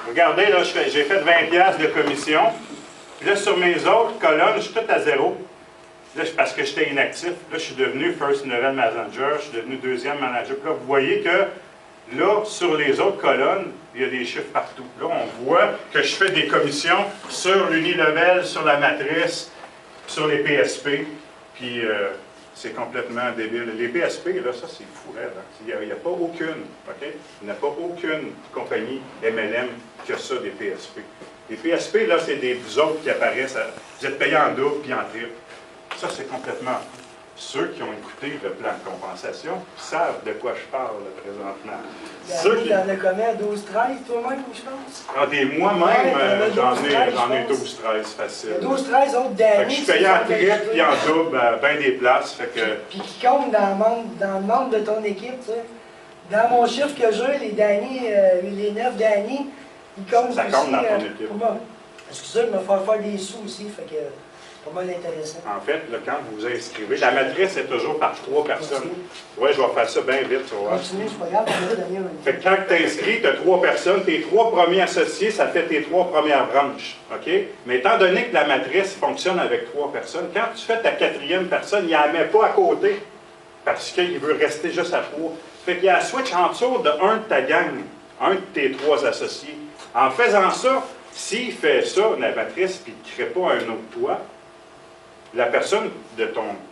Regardez, là, j'ai fait 20$ de commission. Puis là, sur mes autres colonnes, je suis tout à zéro. Là, parce que j'étais inactif. Là, je suis devenu First Level Manager, je suis devenu deuxième manager. Puis là, vous voyez que là, sur les autres colonnes, il y a des chiffres partout. Là, on voit que je fais des commissions sur l'unilevel, sur la matrice, sur les PSP. Puis, c'est complètement débile. Les PSP, là, ça, c'est fou, hein? Il n'y a pas aucune, OK? Il n'y a pas aucune compagnie MLM qui a ça, des PSP. Les PSP, là, c'est des vous autres qui apparaissent. Vous êtes payés en double puis en triple. Ça, c'est complètement fou. Ceux qui ont écouté le plan de compensation savent de quoi je parle là, présentement. Tu en as combien? 12-13 toi-même, je pense? Ah, moi-même, j'en ai 12-13 facile. 12-13 autres d'années. Je suis payé en triple puis en double à bien des places. Fait que... Puis qui compte dans le membre de ton équipe, tu sais. Dans mon chiffre que j'ai, les Danny, les 9 Danny, ils comptent ça aussi. Ça compte dans ton équipe. Excusez, il me faire des sous aussi, fait que... Pas mal intéressant. En fait, là, quand vous vous inscrivez, la matrice est toujours par 3 personnes. Oui, je vais faire ça bien vite, tu vois. Continue, c'est pas grave, fait que quand tu t'inscris, tu as 3 personnes, tes 3 premiers associés, ça fait tes 3 premières branches. OK? Mais étant donné que la matrice fonctionne avec 3 personnes, quand tu fais ta 4e personne, il ne la met pas à côté. Parce qu'il veut rester juste à 3. Fait qu'il y a un switch en dessous de un de ta gang, un de tes 3 associés. En faisant ça, s'il fait ça, la matrice, puis il ne crée pas un autre toit, la personne de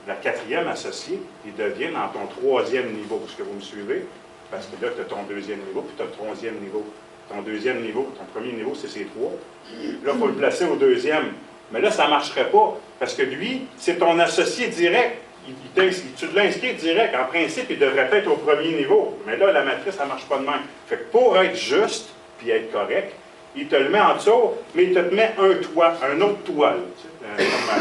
la 4e associée, il devient dans ton 3e niveau. Est-ce que vous me suivez? Parce que là, tu as ton 2e niveau, puis tu as le 3e niveau. Ton 2e niveau, ton premier niveau, c'est ces 3. Là, il faut le placer au 2e. Mais là, ça ne marcherait pas. Parce que lui, c'est ton associé direct. Tu l'inscris direct. En principe, il devrait être au premier niveau. Mais là, la matrice, ça ne marche pas de même. Fait que pour être juste, puis être correct, il te le met en dessous, mais il te met un toit, un autre toit.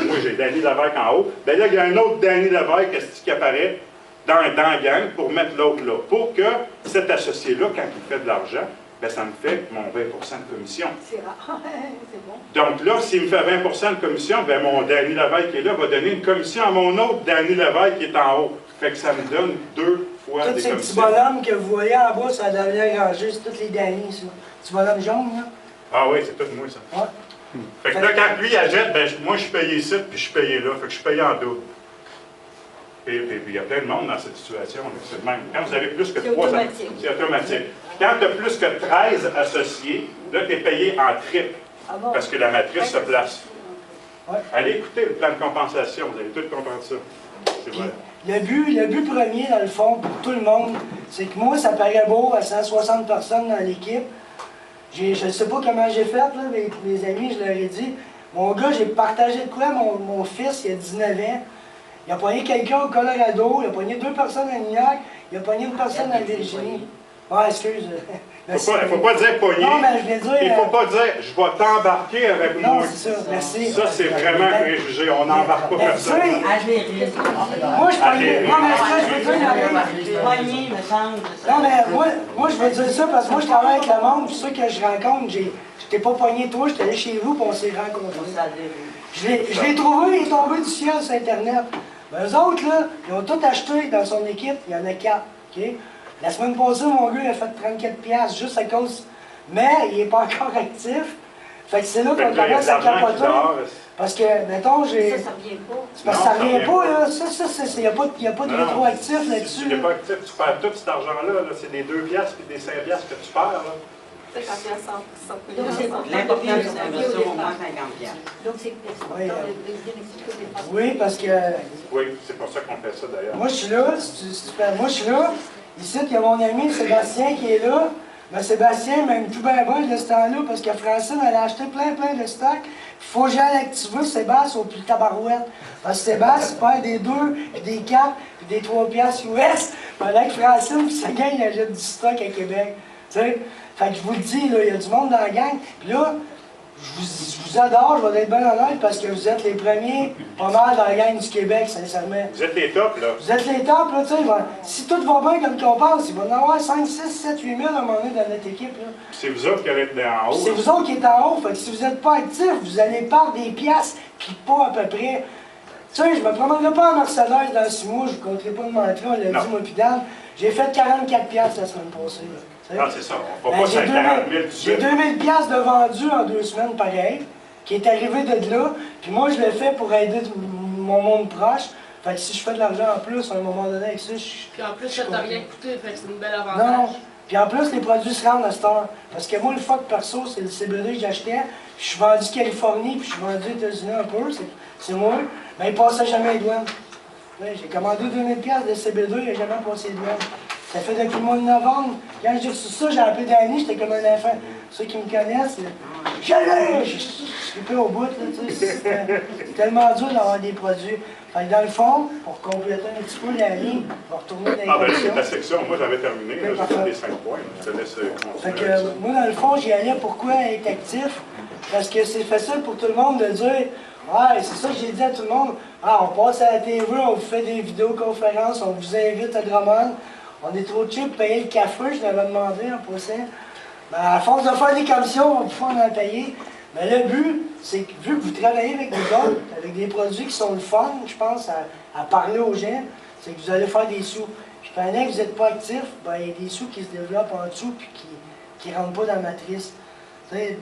Moi, j'ai Danny Lévesque en haut. Ben là, il y a un autre Danny Lévesque qui apparaît dans la gang pour mettre l'autre là. Pour que cet associé-là, quand il fait de l'argent, ben, ça me fait mon 20% de commission. C'est rare. C'est bon. Donc là, s'il me fait 20% de commission, ben mon Danny Lévesque qui est là va donner une commission à mon autre Danny Lévesque qui est en haut. Fait que ça me donne 2 fois des commissions. Tous ces petits bonhommes que vous voyez en bas, ça devient rangé, c'est tous les Danny, ça. Petits bonhommes jaunes, là. Ah oui, c'est tout moi, ça. Ouais. Fait que là, quand lui, il achète, ben, moi, je suis payé ici, puis je suis payé là. Fait que je suis payé en double. Puis il y a plein de monde dans cette situation. C'est le même. Quand vous avez plus que 3... C'est automatique. Quand tu as plus que 13 associés, là, tu es payé en triple. Ah bon? Parce que la matrice se place. Ouais. Allez écouter le plan de compensation. Vous allez tout comprendre ça. C'est vrai. Le but premier, dans le fond, pour tout le monde, c'est que moi, ça paraît beau à 160 personnes dans l'équipe. Je ne sais pas comment j'ai fait, là, avec mes amis, je leur ai dit. Mon gars, j'ai partagé de quoi? Mon fils, il a 19 ans. Il a pogné quelqu'un au Colorado, il a pogné 2 personnes à New York, il a pogné une personne à Virginie. Ah, excuse. Il ne faut pas dire pogné. Non, mais je vais dire... Il ne faut pas dire je vais t'embarquer avec moi. Non, c'est ça, merci. Ça, c'est vraiment préjugé. On n'embarque pas personne. Moi, je pognais. Non, mais ça, je veux dire... Poigné, me semble. Non, mais moi, je veux dire ça parce que moi, je travaille avec le monde, puis ceux que je rencontre, je t'ai pas pogné toi, j'étais allé chez vous, puis on s'est rencontrés. Je l'ai trouvé, il est tombé du ciel sur Internet. Ben, eux autres, là, ils ont tout acheté dans son équipe, il y en a 4. OK? La semaine passée, mon gars, il a fait 34$ juste à cause. Mais il n'est pas encore actif. Fait que c'est là qu'on commence à capoter. Parce que, mettons, j'ai. Ça revient pas. C'est parce que ça revient pas, là. Il n'y a pas de rétroactif là-dessus. Si tu n'es pas actif, tu perds tout cet argent-là. -là, c'est des 2$ et des 5$ que tu perds. Là. C'est quand il y a 100 Donc, l'important, c'est d'investir au moins 50$. Donc, c'est Oui, important. oui, parce que. Oui, c'est pour ça qu'on fait ça d'ailleurs. Moi, je suis là. Moi, je suis là. Ici, il y a mon ami Sébastien qui est là. Mais Sébastien m'aime tout bien bon de ce temps-là parce que Francine, elle a acheté plein de stocks. Il faut que j'aille activer Sébastien au plus tabarouette. Parce que Sébastien, il perd des 2, puis des 4, puis des 3$ US. Pendant que Francine, puis sa gang, il achète du stock à Québec. Tu sais? Fait que je vous le dis, il y a du monde dans la gang. Puis là, je vous adore, je vais être bien honnête parce que vous êtes les premiers, pas mal dans la gang du Québec, sincèrement. Vous êtes les tops, là. Vous êtes les tops, là, tu sais. Si tout va bien comme qu'on pense, il va y en avoir 5, 6, 7, 8 000 à un moment donné dans notre équipe, là. C'est vous autres qui allez être en haut. C'est vous autres qui êtes en haut, fait que si vous n'êtes pas actifs, vous allez perdre des piastres, puis pas à peu près. Tu sais, je me promènerai pas en Mercedes dans 6 mois, je ne compterai pas de mentir, on l'a dit, moi, puis Dan. J'ai fait 44$ la semaine passée, là. sais. Non, c'est ça. On ne Ben, va pas ça à 40 000 tout de j'ai suite. 2000 piastres de vendu en 2 semaines, pareil, qui est arrivé de là. Puis moi, je l'ai fait pour aider mon monde proche. Fait que si je fais de l'argent en plus, à un moment donné, avec ça, Puis en plus, ça t'a rien coûté, fait que c'est une belle Non. avantage. Puis en plus, les produits se rendent à cette heure. Parce que moi, le fuck perso, c'est le CBD que j'achetais. Puis je suis vendu Californie, puis je suis vendu aux États-Unis un peu, c'est moi. Mais il passait jamais les douanes. Ouais, j'ai commandé 2000 piastres de CBD, il n'a jamais passé les douanes. Ça fait depuis le mois de novembre. Quand j'ai reçu ça, j'ai appelé Danny, j'étais comme un enfant. Ceux qui me connaissent, j'allais! Je suis pas au bout, là, tu sais. C'est tellement dur d'avoir des produits. Fait que dans le fond, pour compléter un petit peu la ligne, on va retourner dans les Ah, ben là, c'est questions. ta section. Moi, j'avais terminé. Là, Oui, j'ai fait parfait. les 5 points. Je te laisse Fait continuer. que avec ça. moi, dans le fond, j'y allais pourquoi être actif. Parce que c'est facile pour tout le monde de dire ouais, c'est ça que j'ai dit à tout le monde. Ah, on passe à la TV, on vous fait des vidéoconférences, on vous invite à Drummond. On est trop cheap pour payer le café, je l'avais demandé en passant. Ben, à force de faire des commissions, on va pouvoir en payer. Mais le but, c'est que vu que vous travaillez avec des autres, avec des produits qui sont le fun, je pense, à parler aux gens, c'est que vous allez faire des sous. Puis pendant que vous n'êtes pas actif, ben, il y a des sous qui se développent en dessous puis qui ne rentrent pas dans la matrice. Tu sais,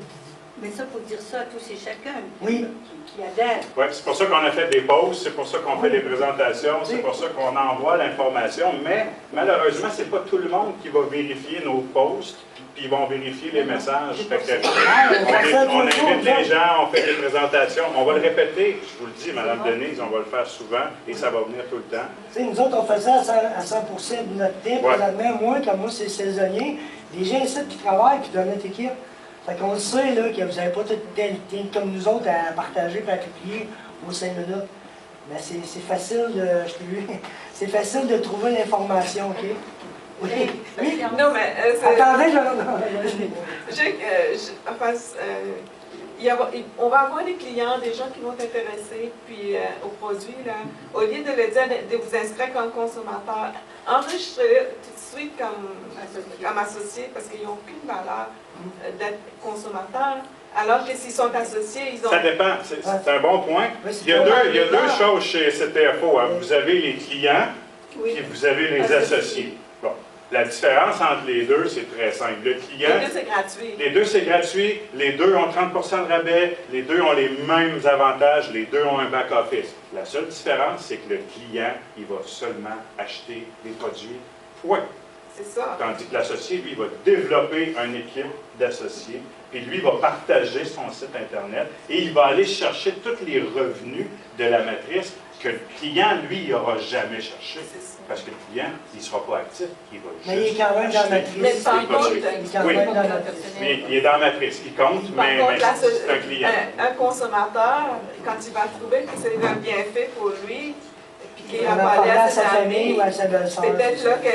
Mais ça, il faut dire ça à tous et chacun Oui. qui adhère. Ouais, c'est pour ça qu'on a fait des pauses, c'est pour ça qu'on fait des présentations, c'est pour ça qu'on envoie l'information, mais malheureusement, c'est pas tout le monde qui va vérifier nos posts, puis ils vont vérifier les messages. Fait que, on invite les gens, on fait des présentations, on va le répéter, je vous le dis, Mme Denise, on va le faire souvent, et ça va venir tout le temps. Tu sais, nous autres, on faisait à 100% de notre temps. Ouais. Présentement, moi, comme moi, c'est saisonnier, des gens ici qui travaillent puis dans notre équipe. Fait qu'on le sait, là, que vous n'avez pas tout tel comme nous autres à partager et à publier aux 5 minutes. Mais c'est facile de. Je t'ai vu. C'est facile de trouver l'information, OK? Oui. Oui. Non, mais Attendez, on va avoir des clients, des gens qui vont t'intéresser puis, aux produits. Là. Au lieu de le dire de vous inscrire comme consommateur, enregistrez-le tout de suite comme associé parce qu'ils n'ont aucune valeur d'être consommateur. Alors que s'ils sont associés, ils ont... Ça dépend, c'est un bon point. Il y a deux choses chez CTFO. Hein. Vous avez les clients, Oui. et vous avez les associés. Bon. La différence entre les deux, c'est très simple. Le client, Les deux, c'est gratuit. les deux, c'est gratuit. Les deux ont 30% de rabais. Les deux ont les mêmes avantages. Les deux ont un back-office. La seule différence, c'est que le client, il va seulement acheter les produits. Point. C'est ça. Tandis que l'associé, lui, va développer une équipe d'associés. Puis lui, il va partager son site Internet et il va aller chercher tous les revenus de la matrice que le client, lui, il n'aura jamais cherché. Parce que le client, il ne sera pas actif, il va juste. Mais il est quand même dans la matrice. Mais par Il va contre, juste- Il est quand Oui. même dans la matrice. Mais il est dans la matrice, il compte, par mais contre, c'est un client. un consommateur, quand il va trouver que c'est un bienfait pour lui, puis qu'il Il a va parlé parler à à ses sa famille amis, ou à sa belle-sœur. peut-être là que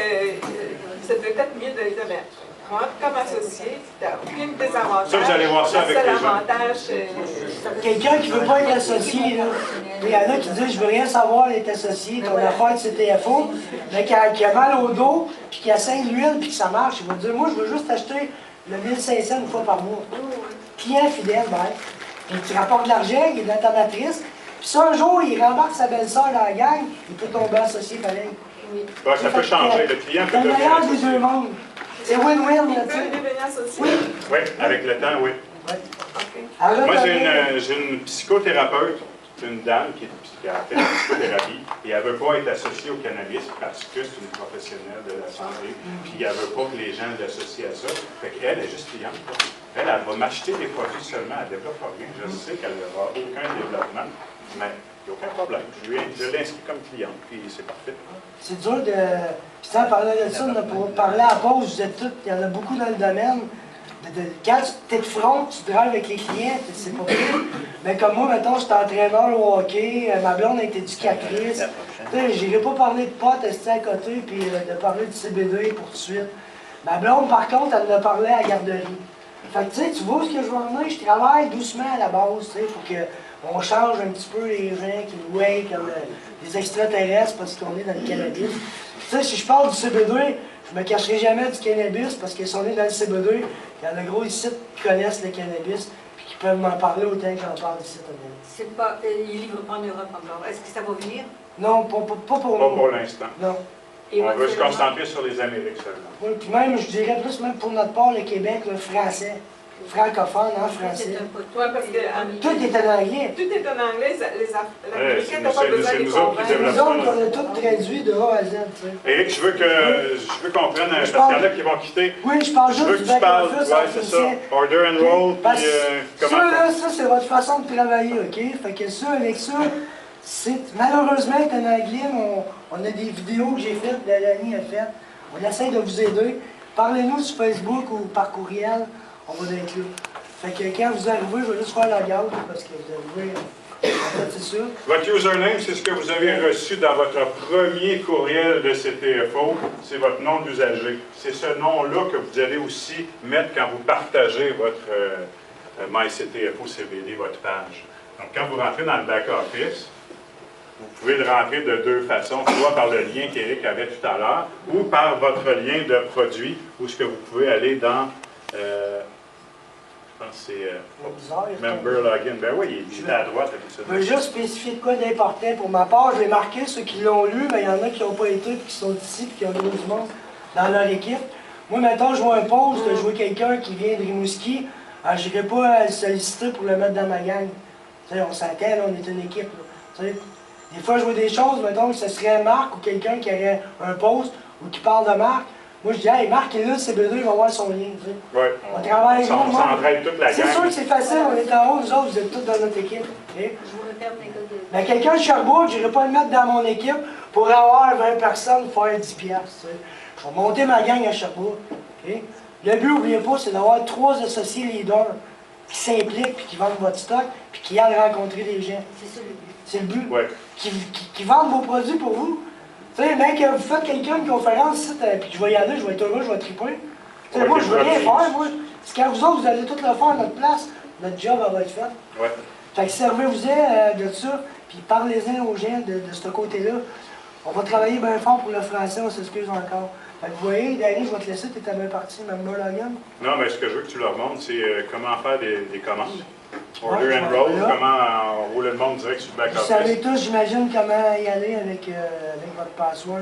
c'est peut-être mieux de dire, ben, rentre comme associé, tu n'as aucun désavantage. Ça, vous allez voir ça avec Le seul les gens. avantage, Quelqu'un qui ne veut pas être associé, là. Il y en a qui disent je veux rien savoir d'être associé, ton affaire de CTFO, mais qui a mal au dos, puis qui a 5 l'huile, puis que ça marche, il va dire moi je veux juste acheter le 1500 une fois par mois. Client fidèle, ben. Puis tu rapportes de l'argent, il est dans ta matrice, puis si un jour il rembarque sa belle-sœur dans la gang, il peut tomber associé pareil. Ouais, ça peut changer, le client peut C'est le devenir meilleur des associé. deux mondes. C'est win-win, il là, peut tu sais. devenir associé. Oui. Oui, avec le temps, oui. Ouais. OK. Alors, Moi, t'as- j'ai une psychothérapeute, c'est une dame qui a fait de la psychothérapie, et elle ne veut pas être associée au cannabis parce que c'est une professionnelle de la santé, puis elle ne veut pas que les gens l'associent à ça. Fait qu'elle est juste cliente. Elle va m'acheter des produits seulement, elle ne développe rien. Je sais qu'elle n'aura aucun développement, mais il n'y a aucun problème. Je l'inscris comme cliente, puis c'est parfait. C'est dur de. Puis en parlant de ça, on a pour parler à la pause, vous êtes tous, il y en a beaucoup dans le domaine. Quand tu es de front, tu drives avec les clients, c'est pas pire. Mais comme moi, mettons, je suis entraîneur au hockey, ma blonde est éducatrice. Je n'irai pas parler de potes, rester à côté, puis de parler du CBD pour tout de suite. Ma blonde, par contre, elle en a parlé à la garderie. Fait que tu sais, tu vois ce que je veux en dire, je travaille doucement à la base, tu sais, pour qu'on change un petit peu les gens qui nous voient comme des extraterrestres parce qu'on est dans le cannabis. Tu sais, si je parle du CBD, je me cacherai jamais du cannabis parce que si on est dans le CBD, il y en a gros ici qui connaissent le cannabis puis qui peuvent m'en parler autant que j'en parle ici. C'est pas, il livre pas en Europe encore. Est-ce que ça va venir? Non, pas pour Pas nous. pour l'instant. Non. Et On veut se seulement- concentrer sur les Amériques seulement. Oui, puis même, je dirais plus, même pour notre part, le Québec, le français. Francophone, hein, français. C'est un poteau. Ouais, parce que, Tout est en anglais. Tout est en anglais, l'Américain n'a pas c'est besoin de nous les autres qui convaincre. Nous autres, on a tout traduit de A à Z, tu sais. Éric, je veux qu'on prenne, parce qu'il y en a qui vont quitter. Oui, je parle Je veux juste que du tu parles, back-office ouais, en c'est ça. français. Order and roll, puis Parce que comment... ça, là, ça, c'est votre façon de travailler, OK? Fait que ça, avec ça, c'est malheureusement, c'est en anglais, mais on a des vidéos que j'ai faites, Délanie a faites. On essaie de vous aider. Parlez-nous sur Facebook ou par courriel, on va être là. Fait que quand vous arrivez, je vais juste faire la garde, parce que vous arrivez, en fait, c'est ça. Votre username, c'est ce que vous avez reçu dans votre premier courriel de CTFO, c'est votre nom d'usager. C'est ce nom-là que vous allez aussi mettre quand vous partagez votre MyCTFO CBD, votre page. Donc, quand vous rentrez dans le back-office, vous pouvez le rentrer de deux façons, soit par le lien qu'Éric avait tout à l'heure, ou par votre lien de produit, où ce que vous pouvez aller dans, je pense que C'est bizarre, il y a Member Login. Ben oui, il est à droite. Je veux juste spécifier de quoi d'important pour ma part. Je vais marquer ceux qui l'ont lu, mais il y en a qui n'ont pas été, puis qui sont ici, puis qui ont du monde dans leur équipe. Moi, maintenant, je vois un post, je vois quelqu'un qui vient de Rimouski, je n'irai pas le solliciter pour le mettre dans ma gang. Tu sais, on s'entend, là, on est une équipe. Là. Tu sais, des fois, je vois des choses, mettons, que ce serait Marc ou quelqu'un qui aurait un post ou qui parle de Marc. Moi, je dis, hey, Marc est là, CB2, il va voir son lien. Tu sais. Ouais. On travaille On gros, s'entraide toute la c'est gang. sûr que c'est facile, on est en haut, nous autres, vous êtes tous dans notre équipe. OK? Je vous réfère l'école de... Mais quelqu'un de Sherbrooke, je n'irai pas le mettre dans mon équipe pour avoir 20 personnes, faire 10 piastres. Tu sais. Je vais monter ma gang à Sherbrooke. OK? Le but, n'oubliez pas, c'est d'avoir 3 associés leaders qui s'impliquent, puis qui vendent votre stock, puis qui aillent rencontrer des gens. C'est ça le but. C'est le but. Ouais. Qui vendent vos produits pour vous. Tu sais, même que vous faites quelqu'un une conférence ici, puis que je vais y aller, je vais être heureux, je vais triper. Tu sais, Ouais, moi, je veux rien des faire, produits. moi. C'est quand vous autres, vous allez tout le faire à notre place, notre job elle va être fait. Ouais. Fait que servez-vous-en de ça, puis parlez-en aux gens de ce côté-là. On va travailler bien fort pour le français, on s'excuse encore. Fait que vous voyez, Danny, je vais te laisser, t'es à bien parti, Member Login. Non, mais ce que je veux que tu leur montres, c'est comment faire des commandes. Order Ouais, and roll, voilà. comment enrouler le monde direct sur le Vous savez back-office. tous, j'imagine, comment y aller avec votre password.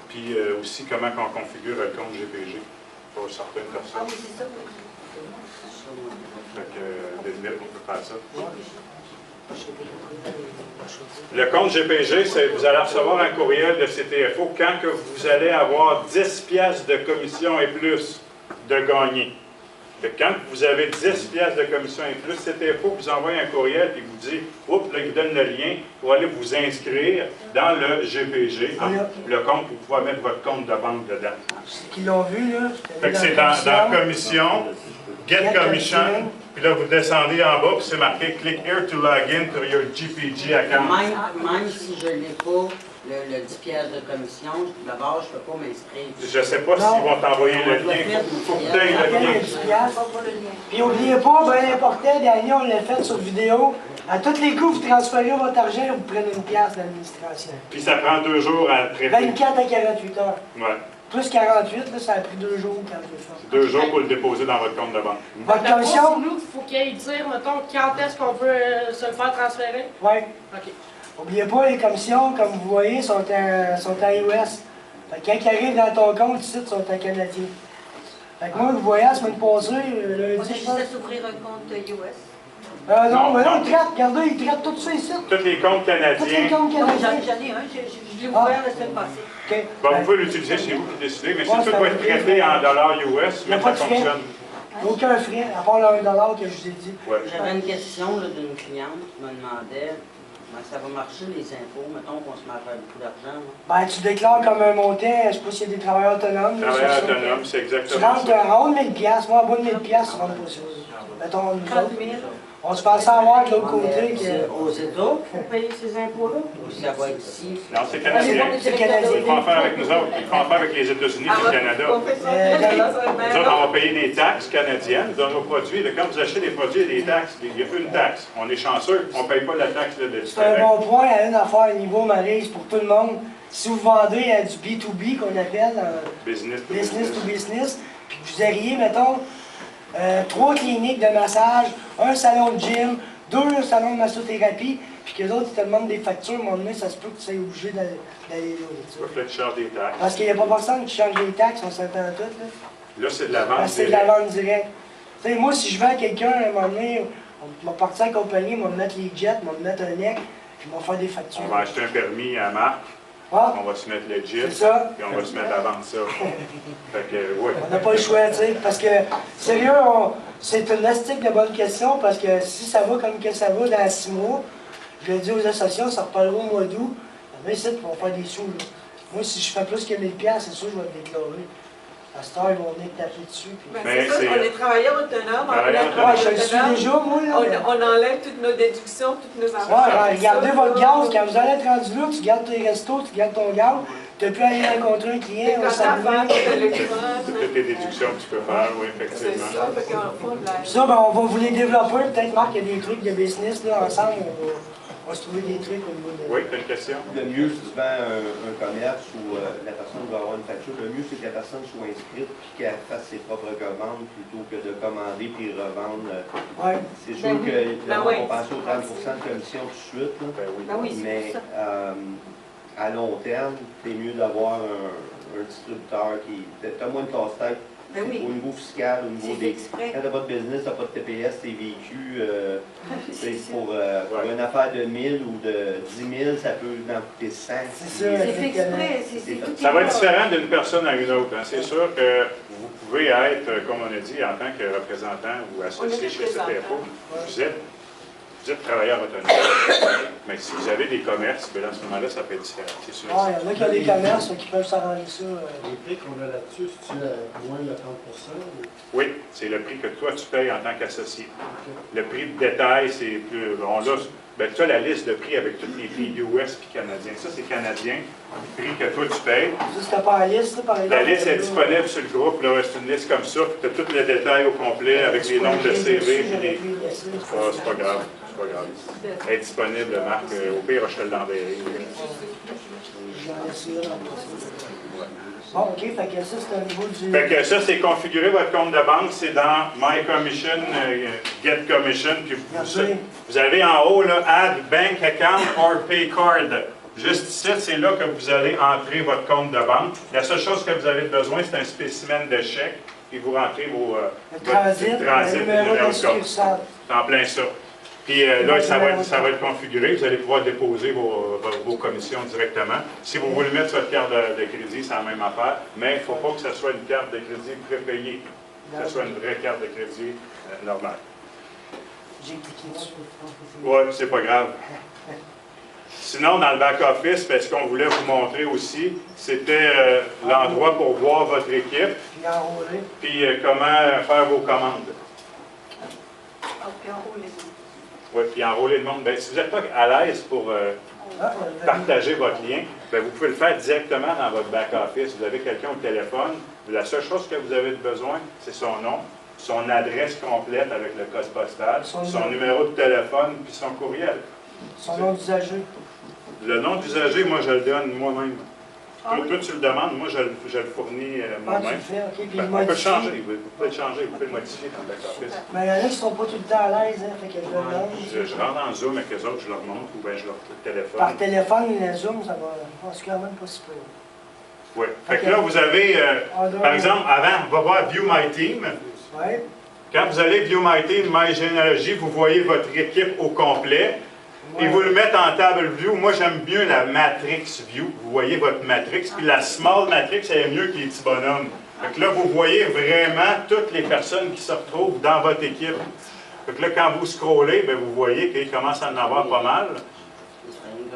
Puis aussi comment on configure le compte GPG pour certaines Ah personnes. oui, c'est ça. Fait que, des limites, on peut faire ça. Le compte GPG, vous allez recevoir un courriel de CTFO quand que vous allez avoir 10 piastres de commission et plus de gagner. Fait que quand vous avez 10 piastres de commission et plus, CTFO vous envoie un courriel et vous dit, oups, là, il vous donne le lien pour aller vous inscrire dans le GPG, le compte pour pouvoir mettre votre compte de banque dedans. C'est qu'ils l'ont vu, là. Fait que c'est dans la commission, Get Commission, puis là, vous descendez en bas, puis c'est marqué « Click here to log in to your GPG account ». Même si je n'ai pas le 10 piastres de commission, d'abord, je ne peux pas m'inscrire. Je ne sais pas s'ils vont t'envoyer le lien. Il faut que tu aies le lien. Puis n'oubliez pas, bien important, Danny, on l'a fait sur vidéo. À tous les coups, vous transférez votre argent et vous prenez une pièce d'administration. Puis ça prend 2 jours à traiter. 24 à 48 heures. Ouais. Plus 48, là, ça a pris 2 jours quand je l'ai fait. 2 jours pour le déposer dans votre compte de banque. Votre D'abord, commission? c'est nous qu'il faut qu'il dire, mettons, quand est-ce qu'on peut se le faire transférer. Oui. OK. N'oubliez pas, les commissions, comme vous voyez, sont à iOS. Fait que quand ils arrivent dans ton compte, ici, ils sont en canadien. Fait que moi, vous voyez, la semaine passée, On a lundi, je juste pense. à s'ouvrir un compte US. Non, mais non. là, ils traitent, regardez, ils traitent tout ça ici. Tous les comptes Tous les canadiens, comptes Non, canadiens. j'en ai un, je l'ai ouvert la semaine passée. OK. bon, vous pouvez l'utiliser, c'est vous qui décidez, mais Ouais, si tout doit être traité en dollars US, Il y a mais pas ça de frais. fonctionne. Aucun frais, à part le 1$ que je vous ai dit. Ouais. J'avais une question là, d'une cliente qui me demandait comment ça va marcher les impôts. Mettons qu'on se met à faire beaucoup d'argent. là. Ben, tu déclares comme un montant, je sais pas s'il y a des travailleurs autonomes. là, Travailleur sur ça. autonome, c'est Tu exactement rentres ça. en haut de 1000 piastres, moi, en bas de 1000 piastres, tu rentres pas ça. Mettons, nous 30 autres, 000. on se pensait avoir de l'autre côté Mais que... c'est aux États qu'il faut payer ces impôts-là? Ou ça va être ici? Non, c'est canadien. C'est canadien. Ils font affaire avec nous autres. Ils font affaire avec les États-Unis et le Canada. On fait ça. Nous autres, on va payer des taxes canadiennes dans nos produits. Là, quand vous achetez des produits, il y a des taxes. Il y a une taxe. On est chanceux, on ne paye pas la taxe là, de C'est un bon point à une affaire au niveau Maryse pour tout le monde. Si vous vendez à du B2B qu'on appelle Business to business to business. business, puis que vous auriez, mettons, 3 cliniques de massage, un salon de gym, 2 salons de massothérapie, puis que l'autre, ils te demandent des factures, à un moment donné, ça se peut que tu sois obligé d'aller là. Tu sais. Donc là, tu charges des taxes. Parce qu'il n'y a pas personne qui change les taxes, on s'entend tout. Là. Là, c'est de la vente Parce que c'est de la directe. vente directe. Tu sais, moi, si je vends à quelqu'un, à un moment donné, on va partir à la compagnie, on va me mettre les jets, on va me mettre un nec, puis on va faire des factures. On va acheter un permis à marque, Ah, on va se mettre legit, c'est ça. puis on va se mettre à vendre ça. Fait que, oui. On n'a pas le choix, tu sais, parce que, sérieux, c'est une astique de bonne question, parce que si ça va comme que ça va dans 6 mois, je l'ai dit aux associations, ça reparlera au mois d'août, mais ici, on va faire des sous, là. Moi, si je fais plus que 1000$, c'est sûr que je vais le déclarer. À cette heure, ils vont venir taper dessus. Puis... Ben, Mais c'est ça, c'est- on est travailleurs autonomes. Travailleurs On est autonomes. Ouais, je le suis travailleurs déjà, moi, là. mais- on enlève toutes nos déductions, toutes nos Ouais, affaires. regardez votre gaz, quand vous allez être rendu là, tu gardes tes restos, tu gardes ton gaz, tu n'as plus à aller rencontrer un client, Quand on t'as s'amuse. affaire, C'est téléphone. toutes les déductions que tu peux faire, oui, C'est effectivement. ça, fait qu'on faut de la... Puis ça, ben, on va vous les développer, peut-être, Marc, il y a des trucs de business, là, ensemble, on va se trouver des trucs au niveau de... Oui, tu as une question? Le mieux, si tu vends un commerce où la personne va avoir une facture, le mieux, c'est que la personne soit inscrite et qu'elle fasse ses propres commandes plutôt que de commander puis revendre. Ouais. C'est sûr Ben oui. que les Ben gens oui. vont penser aux 30% de commission tout de suite, là. Ben oui. Ben oui, c'est Mais pour ça. à long terme, c'est mieux d'avoir un distributeur qui... T'as moins de casse-tête Ben oui. au niveau fiscal, au niveau C'est des... exprès. Quand t'as pas de business, t'as pas de TPS, tes véhicules, C'est c'est ça. pour Ouais. une affaire de 1000 ou de 10 000, ça peut en coûter 100. C'est ça. C'est fait exprès, c'est tout Ça va être est- différent d'une personne à une autre. Hein. C'est sûr que vous pouvez être, comme on a dit, en tant que représentant ou associé chez CPFO, vous êtes travailleur autonome. Mais si vous avez des commerces, bien, à ce moment-là, ça peut être différent. C'est sûr. Ouais, il y en a qui ont des commerces qui peuvent s'arranger ça. Les prix qu'on a là-dessus, c'est-tu moins de 30%? ou- Oui, c'est le prix que toi, tu payes en tant qu'associé. Le prix de détail, c'est plus... tu as la liste de prix avec tous les prix US et canadiens. Ça, c'est canadien. Le prix que toi, tu payes. Ça, c'était pas la liste, là, par exemple. La liste est disponible sur le groupe. là. C'est une liste comme ça. Tu as tous les détails au complet avec les nombres de CV. puis les- Ah, c'est pas grave. C'est pas grave. Elle est disponible, Marc. Au pire, je te l'enverrai. Bon, OK, fait que ça, c'est au niveau du... Fait que ça, c'est configurer votre compte de banque. C'est dans My Commission, Get Commission. Puis vous avez en haut, là, Add Bank Account or Pay Card. Juste ici, c'est là que vous allez entrer votre compte de banque. La seule chose que vous avez besoin, c'est un spécimen de chèque. Puis vous rentrez Le transit, le numéro de de compte. succursale. C'est en plein ça. Puis là, ça va être configuré. Vous allez pouvoir déposer vos commissions directement. Si vous voulez mettre sur votre carte de crédit, c'est la même affaire. Mais il ne faut pas que ce soit une carte de crédit prépayée. Que ce soit une vraie carte de crédit normale. J'ai cliqué dessus. Oui, c'est pas grave. Sinon, dans le back-office, ce qu'on voulait vous montrer aussi, c'était l'endroit pour voir votre équipe, Puis enrôler. puis comment faire vos commandes. Ah, puis enrôler. Oui, puis enrôler le monde. Bien, si vous n'êtes pas à l'aise pour Ah, partager votre lien, bien, vous pouvez le faire directement dans votre back-office. Vous avez quelqu'un au téléphone. La seule chose que vous avez besoin, c'est son nom, son adresse complète avec le code postal, son numéro de téléphone, puis son courriel. son nom d'usager. Le nom d'usager, moi, je le donne moi-même. Ah Toi, oui? toi, tu le demandes, moi, je le fournis Ah, tu le moi-même. fais, OK. Puis Ben, il on peut le modifie. changer, vous pouvez le changer, vous pouvez le modifier dans le back-office. Mais il y en a qui ne sont pas tout le temps à l'aise, hein, fait que je le donne. Je rentre dans Zoom avec eux autres, je leur montre, ou bien je leur téléphone. Par téléphone, le Zoom, ça va. C'est quand même pas si peu. Oui. Fait que là, vous avez, par exemple, avant, on va voir View My Team. Ouais. Quand vous allez View My Team, My Généalogie, vous voyez votre équipe au complet. Et vous le mettez en table view. Moi, j'aime mieux la matrix view. Vous voyez votre matrix. Puis la small matrix, elle est mieux que les petits bonhommes. Fait que là, vous voyez vraiment toutes les personnes qui se retrouvent dans votre équipe. Fait que là, quand vous scrollez, bien, vous voyez qu'il commence à en avoir pas mal.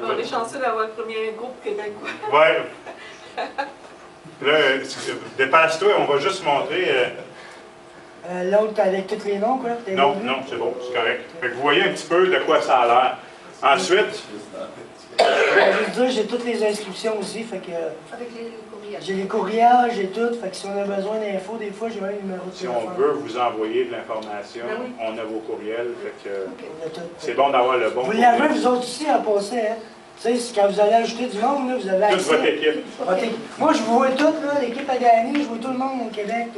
On est chanceux d'avoir le premier groupe québécois. Ouais. Là, dépasse-toi, on va juste montrer. L'autre avec tous les noms, quoi. T'as Non, vu? non, c'est bon, c'est correct. Fait que vous voyez un petit peu de quoi ça a l'air. Ensuite, Je vais juste dire, j'ai toutes les inscriptions aussi, fait que Avec les courriels. j'ai les courriels, j'ai tout, fait que si on a besoin d'infos, des fois, j'ai même le numéro de si téléphone. on veut vous envoyer de l'information, Ben oui. on a vos courriels. Fait que On a tout. c'est bon d'avoir le bon Vous courriel. l'avez, vous autres aussi, en passant, hein. Tu sais, c'est quand vous allez ajouter du monde, là, vous avez Toute votre accès. équipe. Ok. Moi, je vous vois tout, là, l'équipe à gagner, je vois tout le monde au Québec,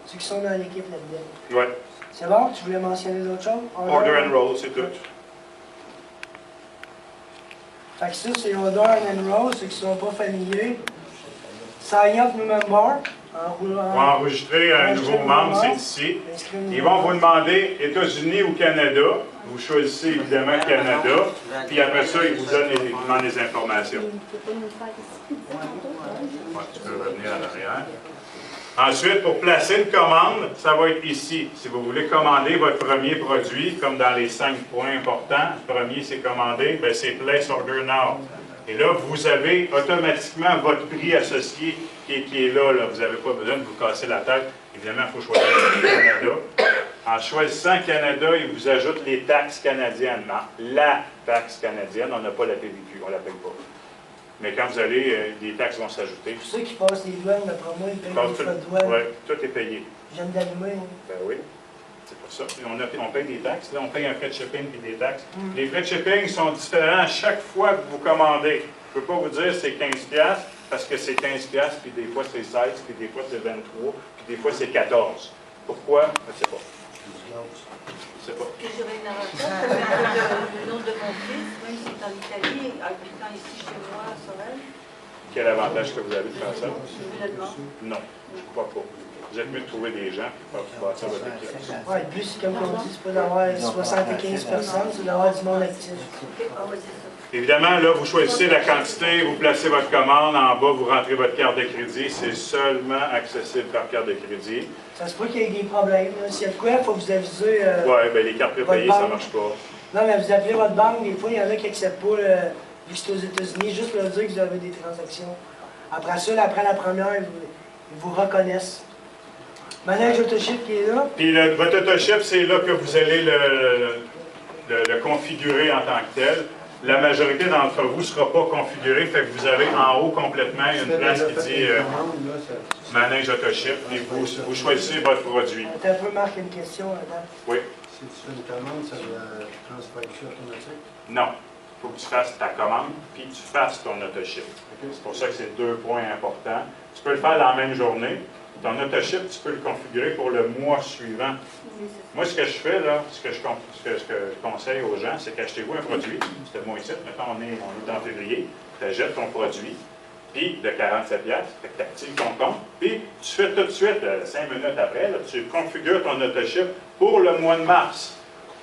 ceux qui sont dans l'équipe là-dedans. Oui. C'est bon? Tu voulais mentionner d'autres choses? Order and roll, c'est tout. Fait que ça, c'est order and roll, ceux qui ne sont pas familiers. Sign up new member. Pour enregistrer un nouveau membre, c'est ici. Ils vont vous demander États-Unis ou Canada. Vous choisissez évidemment Canada. Puis après ça, ils vous donnent évidemment les informations. Ouais, tu peux revenir en arrière. Ensuite, pour placer une commande, ça va être ici. Si vous voulez commander votre premier produit, comme dans les 5 points importants, le premier c'est commander, bien c'est Place Order Now. Et là, vous avez automatiquement votre prix associé qui est là. Vous n'avez pas besoin de vous casser la tête. Évidemment, il faut choisir le Canada. En choisissant Canada, il vous ajoute les taxes canadiennes. Non, la taxe canadienne, on n'a pas la PVQ, on ne la paye pas. Mais quand vous allez, les taxes vont s'ajouter. Pour ceux qui passent les douanes, d'après moi, ils payent les frais de douane. Oui, tout est payé. Je viens d'allumer. Ben oui, c'est pour ça. On paye des taxes. Là, on paye un frais de shipping et des taxes. Les frais de shipping sont différents à chaque fois que vous commandez. Je ne peux pas vous dire c'est 15$ parce que c'est 15$, puis des fois c'est 16$, puis des fois c'est 23$, puis des fois c'est 14$. Pourquoi? Je ne sais pas. Je sais pas. J'aurais une narration, le nom de mon fils, même si c'est en Italie, habitant ici chez moi, à Sorel. Quel avantage que vous avez de faire ça? Humainement. Non, je ne crois pas. Vous êtes mieux de trouver des gens et de faire ça votre équipe. Oui, le but, c'est comme on dit, c'est pas d'avoir 75 personnes, c'est d'avoir du monde actif. Ah ouais, c'est ça. Évidemment, là, vous choisissez la quantité, vous placez votre commande, en bas, vous rentrez votre carte de crédit. C'est seulement accessible par carte de crédit. Ça se peut qu'il y ait des problèmes. S'il y a de quoi, il faut vous aviser. Oui, bien, les cartes prépayées, ça ne marche pas. Non, mais vous appelez votre banque, des fois, il y en a qui n'acceptent pas, vu que c'est aux États-Unis, juste pour leur dire que vous avez des transactions. Après ça, après la première, ils vous reconnaissent. Manage Autoship qui est là. Puis votre Autoship, c'est là que vous allez le configurer en tant que tel. La majorité d'entre vous ne sera pas configurée, fait que vous avez en haut complètement une place qui dit Manage Autoship et vous choisissez votre produit. T'as un peu marqué une question là-dedans. Oui. Si tu fais une commande, ça va transférer ça automatique? Non. Il faut que tu fasses ta commande puis tu fasses ton Autoship. C'est pour ça que c'est 2 points importants. Tu peux le faire dans la même journée. Ton Autoship, tu peux le configurer pour le mois suivant. Moi, ce que je fais, là, ce que je conseille aux gens, c'est qu'achetez-vous un produit. C'est le mois ici. Mettons, on est en février. Tu achètes ton produit, puis de 47$, fait que tu actives ton compte, puis tu fais tout de suite, 5 minutes après, là, tu configures ton Autoship pour le mois de mars.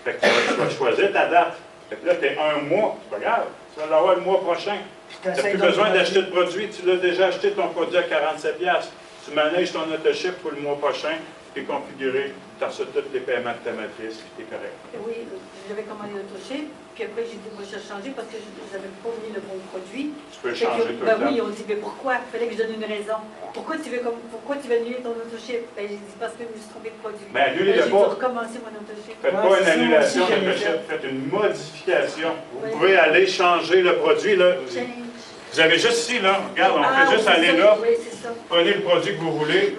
Fait que tu vas choisir ta date. Fait que là, tu es un mois, c'est pas grave. Tu vas l'avoir le mois prochain. Tu n'as plus besoin d'acheter de produit. Tu l'as déjà acheté ton produit à 47$. Tu manages ton Autoship pour le mois prochain, tu es configuré, tu as reçu tous les paiements de ta matrice, tu es correct. Oui, j'avais commandé l'Autoship, puis après j'ai dit, moi je vais changer parce que je n'avais pas mis le bon produit. Tu peux le changer tout le temps. Oui, ils ont dit, mais pourquoi? Il fallait que je donne une raison. Pourquoi tu veux annuler ton Autoship? Ben, j'ai dit, parce que je me suis trompé de produit. Mais annulez-le J'ai pas. dû recommencer mon Autoship. Faites pas une annulation d'Autoship, faites une modification. Vous pouvez aller changer le produit, là. Vous avez juste ici, là, regarde, on fait juste aller là. Oui, c'est ça. Prenez le produit que vous voulez,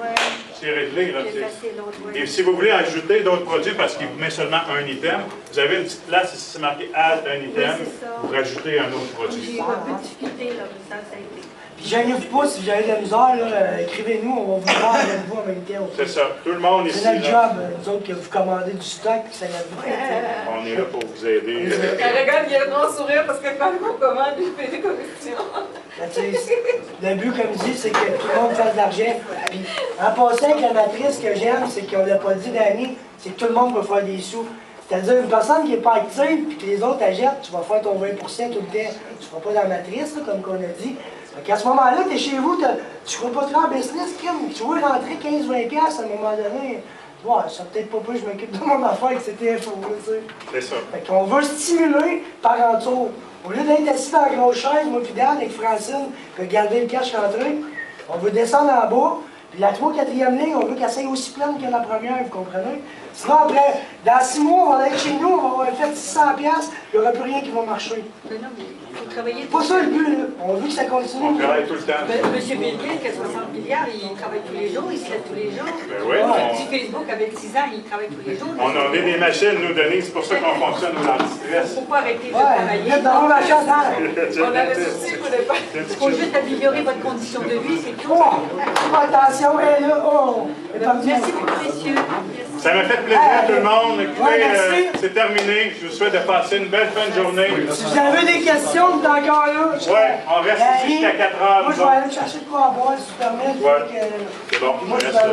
c'est réglé. Là, et si vous voulez ajouter d'autres produits, parce qu'il vous met seulement un item, vous avez une petite place ici, c'est marqué Add un item, vous rajoutez un autre produit. J'ai eu un peu de difficulté, là, mais ça a été. Puis gênez-vous pas, si vous avez de la misère, là, écrivez-nous, on va vous voir avec vous en même temps. C'est ça, tout le monde ici. C'est notre là, job, nous autres, que vous commandez du stock, puis ça notre on est là pour vous aider. Regarde, il y a un grand sourire parce que quand on commande, il fait des commissions. Le but, comme je dis, c'est que tout le monde fasse de l'argent. Puis, en passant avec la matrice que j'aime, c'est qu'on ne l'a pas dit Dani, c'est que tout le monde peut faire des sous. C'est-à-dire, une personne qui n'est pas active, puis que les autres achètent, tu vas faire ton 20% tout le temps. Tu ne feras pas dans la matrice, là, comme on a dit. À ce moment-là, tu es chez vous, tu ne feras pas trop en business, tu veux rentrer 15-20$ à un moment donné. Ouais, ça peut-être pas je m'occupe de mon affaire avec cette info, tu sais. C'est ça. Fait qu'on veut stimuler par en tour. Au lieu d'être assis dans la grosse chaise, moi puis Dan avec Francine, puis garder le cash rentré, on veut descendre en bas, puis la 3-4e ligne, on veut qu'elle soit aussi pleine que la première, vous comprenez? Sinon, après, dans 6 mois, on va aller chez nous, on va avoir fait 600$, il n'y aura plus rien qui va marcher. Mais non, mais il faut travailler. C'est pas ça le but, là. On veut que ça continue. On travaille tout le temps. Monsieur Bill Gates, qui a 60 milliards, il travaille tous les jours, il se lève tous les jours. Ben oui, Petit Facebook avec 6 ans, il travaille tous les jours. on a des machines, nous donner, c'est pour ça qu'on fonctionne dans le stress. Il ne faut pas arrêter de Ouais, travailler. vous êtes dans la chaise, On avait souci pour ne pas. Il faut juste améliorer votre condition de vie, c'est tout. Oh, attention, elle là, oh! Merci beaucoup, messieurs. Merci. Ça m'a fait plaisir tout le monde. Écoutez, merci. c'est terminé. Je vous souhaite de passer une belle fin de journée. Si vous avez des questions, vous êtes encore là. Oui, on reste ici jusqu'à 4 heures. Moi, je vais aller me chercher de quoi à boire, si tu permets. Ouais. C'est bon, Moi, je je reste vais là.